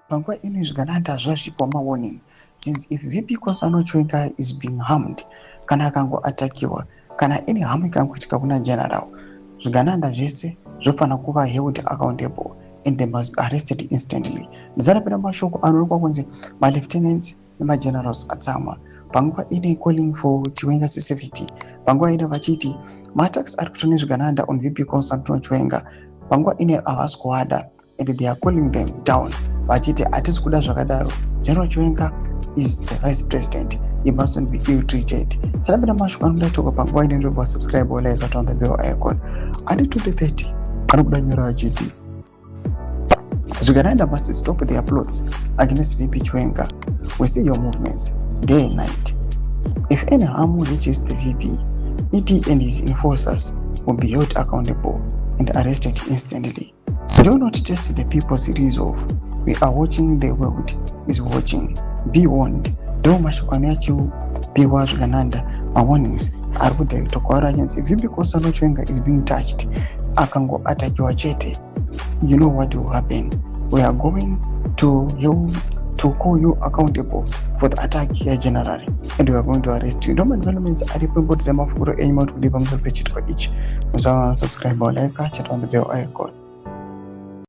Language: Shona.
panguva ino zvikanaka zvazvipa mawarning. Means if VP Kosano Chiwenga is being harmed, kana akangoatakiwa, kana any harm ikangoitika kuna general, zvikanaka zvese zvofana kuva held accountable and they must be arrested instantly. Ndizarapira mashoko anoonekwa kunzi ma-lieutenants nema-generals atsamwa panguva ine calling for Chiwenga CCVT, panguva ine vachiti ma-attacks ari kuita nezvikanaka on VP Kosano Chiwenga, panguva ine havasi kuwada and they are calling them down vachiti hatisi kuda zvakadaro. General Chiwenga is the vice president, he must not be ill-treated. Sarapira mashoko anoda toko panguva ine ndobva subscribe or like on the bell icon. Adi 2030 anobuda nyora achiti Uganda must stop their plots against VP Chiwenga. We see your movements day and night. If any harm reaches the VP, ET and his enforcers will be held accountable and arrested instantly. Do not test the people's resolve. We are watching, the world is watching. Be warned. Do mashukani yachu piwa Uganda. My warnings are good to Koreans. If VP Kosano Chiwenga is being touched, akango atakiwa chete, you know what will happen. We are going to call you accountable for the attack here generally, and we are going to arrest you. Normal developments are report them off for any more to leave them so page for each. Subscribe or like, chat on the bell icon.